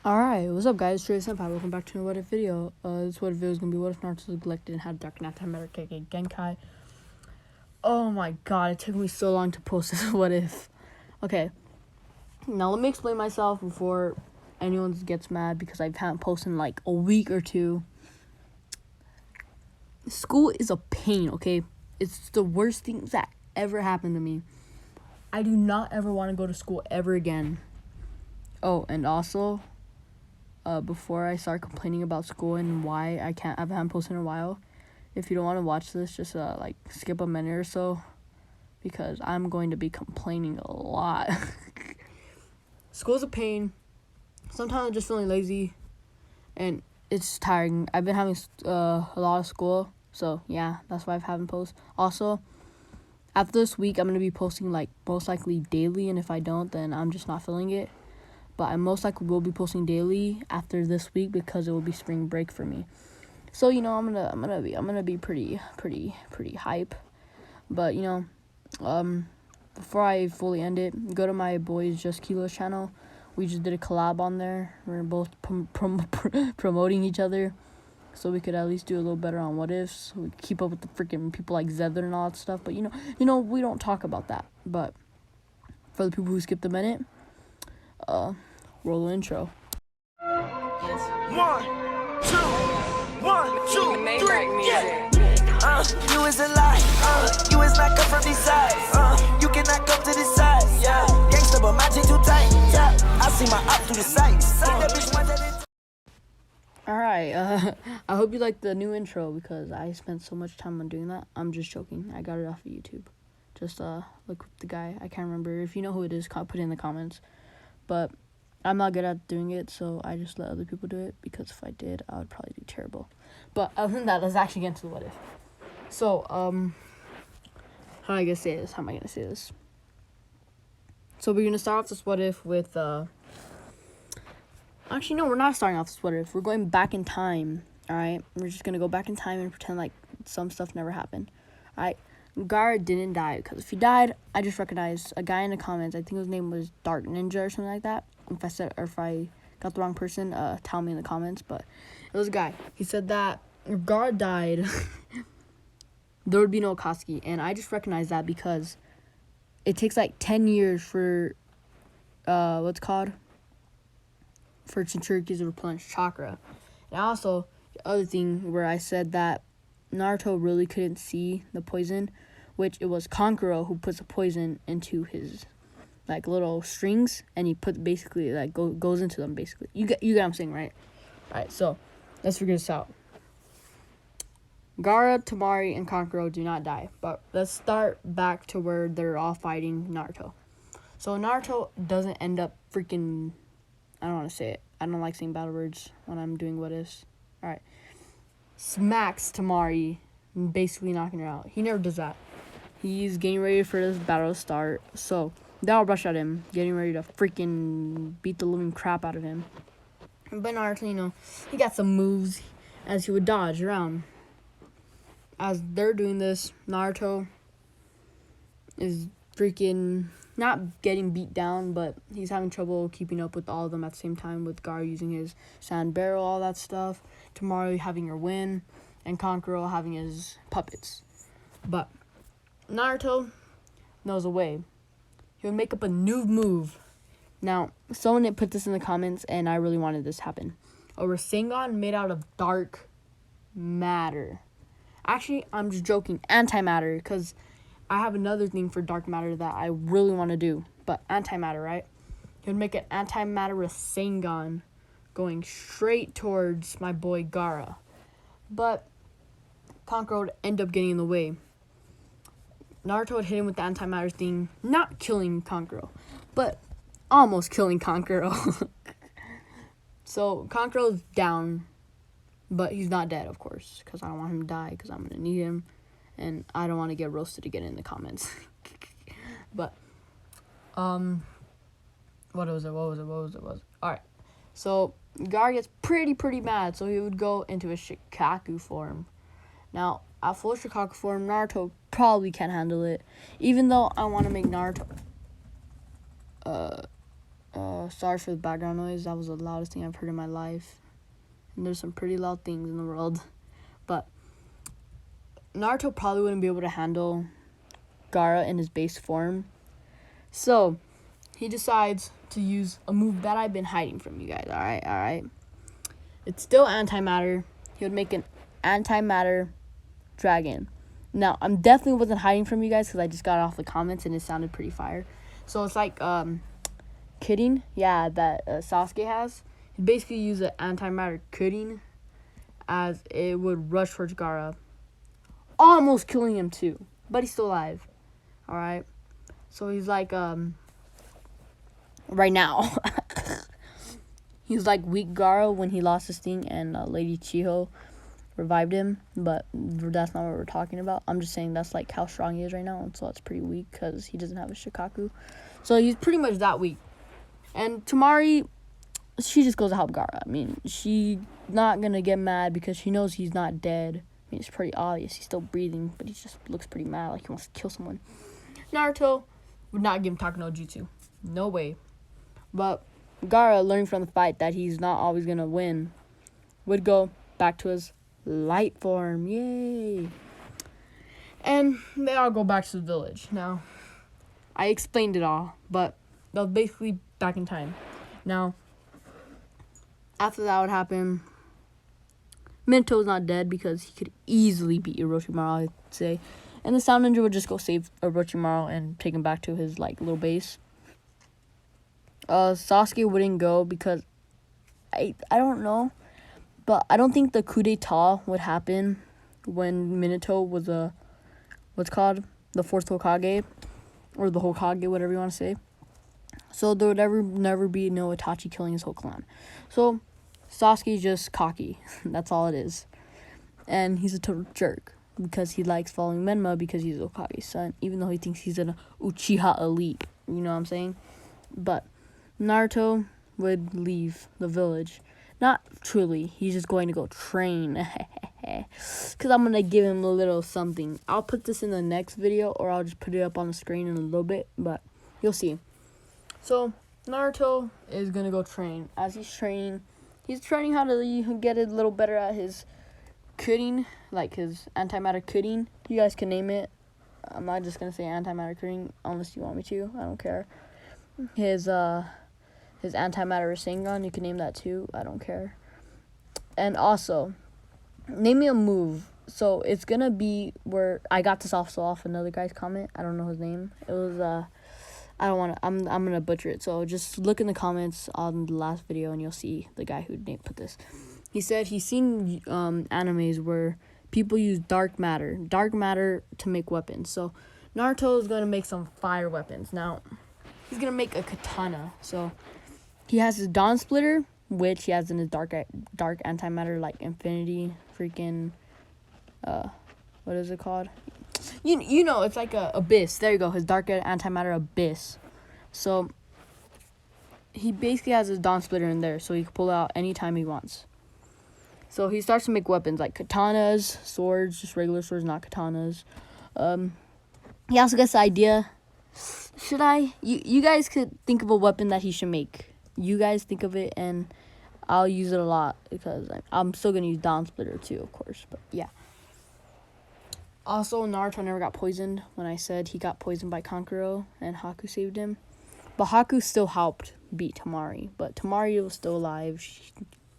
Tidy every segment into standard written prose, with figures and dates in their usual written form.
Alright, what's up guys, Shiroi-Senpai, welcome back to a what if video. This what if video is going to be what if Naruto was neglected and had dark anti-matter kekkei Genkai. Oh my god, it took me so long to post this what if. Okay, now let me explain myself before anyone gets mad because I haven't posted in like a week or two. School is a pain, okay? It's the worst thing that ever happened to me. I do not ever want to go to school ever again. Oh, and also, before I start complaining about school and why I haven't posted in a while, if you don't want to watch this, just like skip a minute or so, because I'm going to be complaining a lot. School's a pain. Sometimes I'm just feeling lazy, and it's tiring. I've been having a lot of school, so yeah, that's why I haven't posted. Also, after this week, I'm gonna be posting like most likely daily, and if I don't, then I'm just not feeling it. But I most likely will be posting daily after this week because it will be spring break for me. So you know, I'm gonna be pretty hype. But you know, before I fully end it, go to my boys Just Kilo's channel. We just did a collab on there. We're both promoting each other, so we could at least do a little better on what ifs. We could keep up with the freaking people like Zedler and all that stuff. But you know, we don't talk about that. But for the people who skipped a minute, roll the intro. 1, 2, 3, yeah. You is a lie. You is not come from these sides. You cannot come to this side. Yeah, gangsta, but my chain too tight. Yeah, I see my op through the sights. Alright, I hope you like the new intro because I spent so much time on doing that. I'm just joking. I got it off of YouTube. Just look up the guy. I can't remember. If you know who it is, put it in the comments. But I'm not good at doing it, so I just let other people do it, because if I did, I would probably do terrible. But other than that, let's actually get into the what if. So, how am I gonna say this? So we're gonna start off this what if with, actually, no, we're not starting off this what if. We're going back in time, alright? We're just gonna go back in time and pretend like some stuff never happened, alright? Gaara didn't die, because if he died, I just recognized a guy in the comments. I think his name was Dark Ninja or something like that. If I got the wrong person, tell me in the comments. But it was a guy. He said that if Gaara died, there would be no Akatsuki, and I just recognized that because it takes like 10 years for for Jinchurikis to replenish chakra. And also, the other thing where I said that Naruto really couldn't see the poison, which it was Kankuro who puts the poison into his like little strings, and he basically like goes into them basically. You get what I'm saying, right? Alright, so let's figure this out. Gaara, Temari, and Kankuro do not die, but let's start back to where they're all fighting Naruto. So Naruto doesn't end up freaking, I don't want to say it. I don't like saying battle words when I'm doing what ifs. Alright. Smacks Temari, basically knocking her out. He never does that. He's getting ready for this battle to start, so they all rush at him, getting ready to freaking beat the living crap out of him. But Naruto, you know, he got some moves as he would dodge around. As they're doing this, Naruto is freaking not getting beat down, but he's having trouble keeping up with all of them at the same time, with Gaara using his sand barrel, all that stuff, Temari having her win, and Kankuro having his puppets. But Naruto knows a way. He would make up a new move. Now, someone had put this in the comments, and I really wanted this to happen. A Rasengan made out of dark matter. Actually, I'm just joking. Antimatter, because I have another thing for dark matter that I really want to do. But antimatter, right? He would make an antimatter Rasengan going straight towards my boy Gaara. But Kankuro would end up getting in the way. Naruto would hit him with the antimatter thing, not killing Kankuro, but almost killing Kankuro. So Kankuro's down, but he's not dead, of course, because I don't want him to die, because I'm going to need him, and I don't want to get roasted again in the comments. But, what was it? Alright, so Gaara gets pretty mad, so he would go into his Shikaku form. Now, at full Shikaku form, Naruto probably can't handle it, even though I want to make Naruto, Sorry for the background noise. That was the loudest thing I've heard in my life. And there's some pretty loud things in the world. But Naruto probably wouldn't be able to handle Gaara in his base form. So he decides to use a move that I've been hiding from you guys. Alright? It's still antimatter. He would make an antimatter dragon. Now, I'm definitely wasn't hiding from you guys because I just got off the comments and it sounded pretty fire. So it's like kidding, yeah, that Sasuke has. He basically used an antimatter kidding as it would rush towards Gaara, almost killing him too, but he's still alive. All right, so he's like right now. He was like weak Gaara when he lost his thing and Lady Chiho revived him, but that's not what we're talking about. I'm just saying that's like how strong he is right now, and so that's pretty weak because he doesn't have a Shikaku. So he's pretty much that weak. And Tamari, she just goes to help Gaara. I mean, she's not gonna get mad because she knows he's not dead. I mean, it's pretty obvious. He's still breathing, but he just looks pretty mad, like he wants to kill someone. Naruto would not give him Taka no Jutsu. No way. But Gaara, learning from the fight that he's not always gonna win, would go back to his light form. Yay. And they all go back to the village. Now, I explained it all, but they're basically back in time. Now, after that would happen, Minato's not dead because he could easily beat Orochimaru, I'd say. And the Sound Ninja would just go save Orochimaru and take him back to his, like, little base. Sasuke wouldn't go because I don't know, but I don't think the coup d'etat would happen when Minato was the fourth Hokage, or the Hokage, whatever you want to say. So there would never be no Itachi killing his whole clan. So Sasuke's just cocky. That's all it is. And he's a total jerk because he likes following Menma because he's Hokage's son, even though he thinks he's an Uchiha elite. You know what I'm saying? But Naruto would leave the village. Not truly. He's just going to go train. Because I'm going to give him a little something. I'll put this in the next video, or I'll just put it up on the screen in a little bit. But you'll see. So Naruto is going to go train. As he's training how to get a little better at his cutting. Like his antimatter cutting. You guys can name it. I'm not just going to say antimatter cutting unless you want me to. I don't care. His antimatter Rasengan, you can name that too. I don't care. And also, name me a move. So it's gonna be where I got this also off another guy's comment. I don't know his name. It was I don't wanna. I'm gonna butcher it. So just look in the comments on the last video and you'll see the guy who put this. He said he's seen animes where people use dark matter to make weapons. So Naruto is gonna make some fire weapons. Now he's gonna make a katana. So he has his Dawn Splitter, which he has in his dark antimatter, like infinity freaking what is it called? You know, it's like a abyss. There you go, his dark antimatter abyss. So he basically has his Dawn Splitter in there, so he can pull it out anytime he wants. So he starts to make weapons like katanas, swords, just regular swords, not katanas. He also gets the idea. Should I? You guys could think of a weapon that he should make. You guys think of it, and I'll use it a lot because I'm still gonna use Dawn Splitter too, of course. But yeah. Also, Naruto never got poisoned when I said he got poisoned by Kankuro and Haku saved him. But Haku still helped beat Tamari. But Tamari was still alive.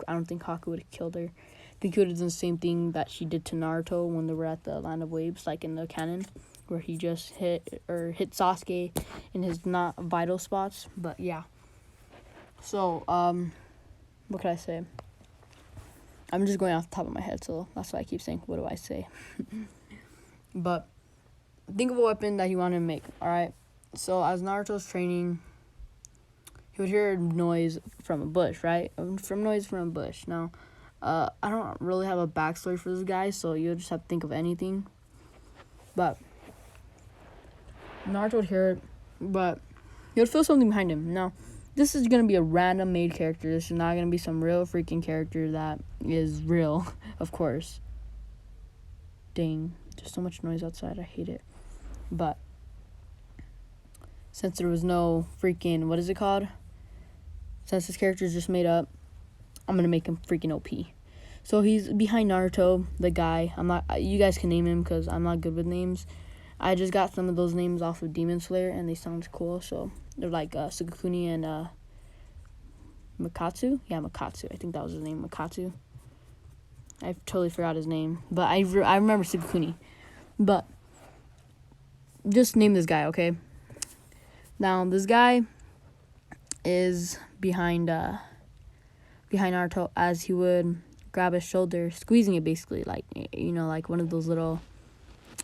I don't think Haku would have killed her. I think he would have done the same thing that she did to Naruto when they were at the Land of Waves, like in the canon, where he just hit Sasuke in his not vital spots. But yeah. So, what could I say? I'm just going off the top of my head, so that's why I keep saying, what do I say? But think of a weapon that you want to make, alright? So, as Naruto's training, he would hear a noise from a bush, right? Noise from a bush. Now, I don't really have a backstory for this guy, so you'll just have to think of anything. But Naruto would hear it, but he would feel something behind him. Now, this is going to be a random made character. This is not going to be some real freaking character that is real, of course. Dang. There's so much noise outside. I hate it. But since there was no freaking, what is it called? since his character is just made up, I'm gonna make him freaking OP. So he's behind Naruto, the guy. You guys can name him because I'm not good with names. I just got some of those names off of Demon Slayer and they sound cool. So they're like Sukakuni and Makatsu. Yeah, Makatsu. I think that was his name, Makatsu. I totally forgot his name, but I remember Sukakuni. But just name this guy, okay? Now this guy is behind Naruto as he would grab his shoulder, squeezing it basically, like, you know, like one of those little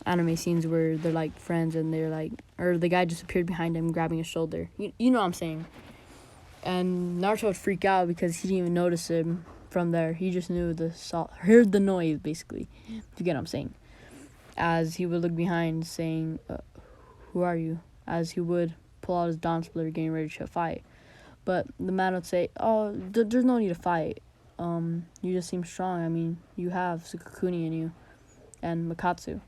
anime scenes where they're like friends and they're like, or the guy just appeared behind him grabbing his shoulder. You know what I'm saying? And Naruto would freak out because he didn't even notice him from there. He just knew heard the noise basically. You get what I'm saying? As he would look behind, saying, "Who are you?" As he would pull out his dawn splitter, getting ready to fight. But the man would say, "Oh, there's no need to fight. You just seem strong. I mean, you have Sukakuni in you, and Makatsu."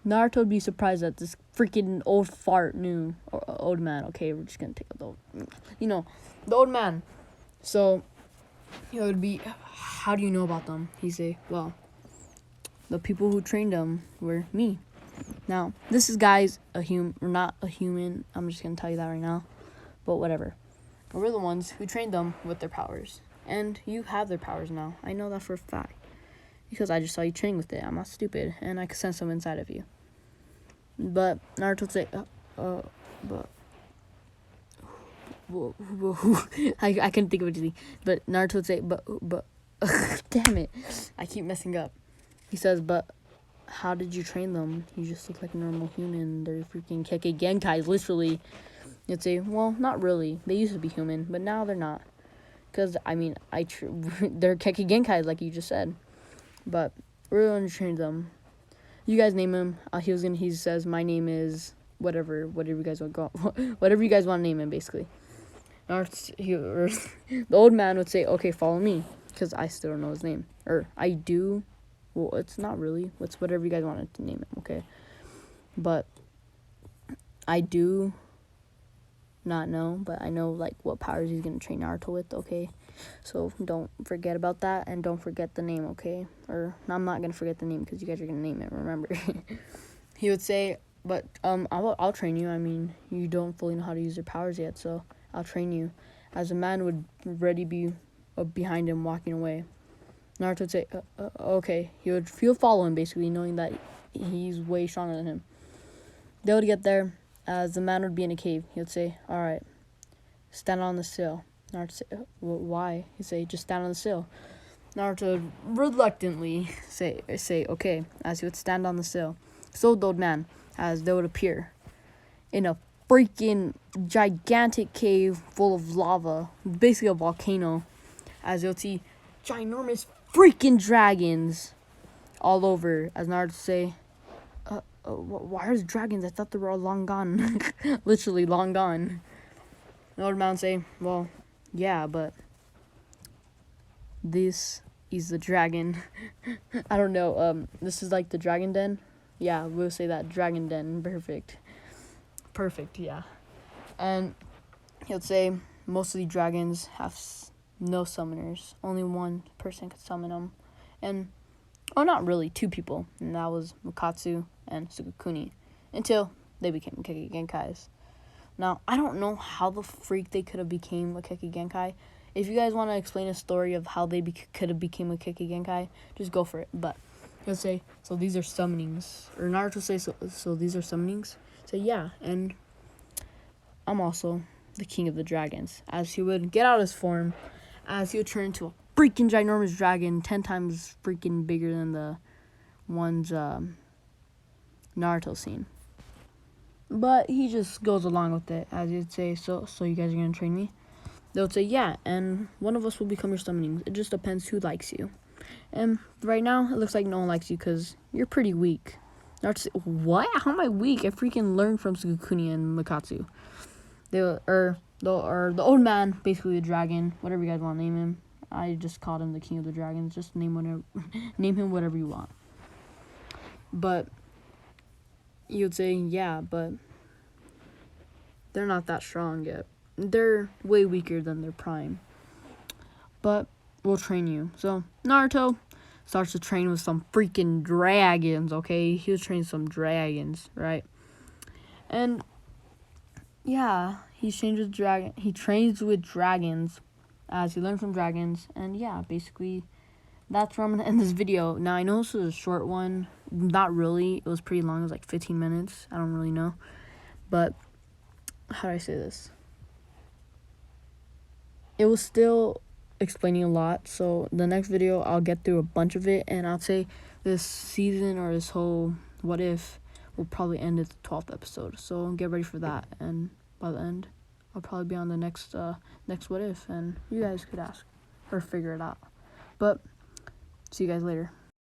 Naruto would be surprised that this freaking old fart knew, or old man. Okay, we're just gonna take the old man. So it would be, how do you know about them? He'd say, well, the people who trained them were me. Now, this is guys not a human. I'm just gonna tell you that right now. But whatever. We're the ones who trained them with their powers. And you have their powers now. I know that for a fact. Because I just saw you training with it. I'm not stupid. And I could sense them inside of you. But Naruto would say, but... I couldn't think of anything. But Naruto would say, but... damn it. I keep messing up. He says, but... how did you train them? You just look like a normal human. They're freaking kekkei Genkais, literally. You'd say, well, not really. They used to be human, but now they're not. Because, I mean, they're kekkei Genkais, like you just said. But we're going to train them. You guys name him. He says, my name is whatever you guys want whatever you guys want to name him, basically. The old man would say, okay, follow me. Because I still don't know his name. Or, I do. Well, it's not really. It's whatever you guys wanted to name it, okay? But I do not know, but I know, like, what powers he's going to train Naruto with, okay? So don't forget about that, and don't forget the name, okay? Or, I'm not going to forget the name, because you guys are going to name it, remember? He would say, but I'll train you. I mean, you don't fully know how to use your powers yet, so I'll train you. As a man would already be behind him, walking away. Naruto would say, okay. He'll follow him, basically, knowing that he's way stronger than him. They would get there, as the man would be in a cave. He would say, alright, stand on the sill. Naruto would say, well, why? He'd say, just stand on the sill. Naruto would reluctantly say, okay, as he would stand on the sill. So would the old man, as they would appear in a freaking gigantic cave full of lava, basically a volcano, as they would see ginormous freaking dragons all over. As Naruto would say, why are there dragons? I thought they were all long gone. Literally long gone. The old man would say, well, yeah, but this is the dragon. I don't know, this is like the dragon den. Yeah, we'll say that, dragon den. Perfect, yeah. And he'll say most of the dragons have no summoners. Only one person could summon them. And, not really, two people. And that was Makatsu and Sukakuni. Until they became kekkei Genkais. Now, I don't know how the freak they could have became a kekkei Genkai. If you guys want to explain a story of how they could have became a kekkei Genkai, just go for it. But he'll say, so these are summonings. Or Naruto say, so these are summonings? So yeah, and I'm also the king of the dragons. As he would get out his form, as he would turn into a freaking ginormous dragon, 10 times freaking bigger than the ones Naruto seen. But he just goes along with it, as he'd say, so you guys are going to train me? They would say, yeah, and one of us will become your summonings. It just depends who likes you. And right now, it looks like no one likes you because you're pretty weak. Naruto say, what? How am I weak? I freaking learned from Sukakuni and Makatsu. The old man, basically the dragon, whatever you guys want to name him. I just called him the king of the dragons. Just name him whatever you want. But you would say, yeah, but they're not that strong yet. they're way weaker than their prime. But we'll train you. So Naruto starts to train with some freaking dragons, okay? He was training some dragons, right? And yeah, he trains with dragons as he learns from dragons. And yeah, basically that's where I'm gonna end this video. Now I know this was a short one. Not really. It was pretty long. It was like 15 minutes. I don't really know. But how do I say this? It was still explaining a lot. So the next video I'll get through a bunch of it, and I'll say this season or this whole what if will probably end at the 12th episode. So get ready for that. And by the end, I'll probably be on the next what if, and you guys could ask or figure it out. But see you guys later.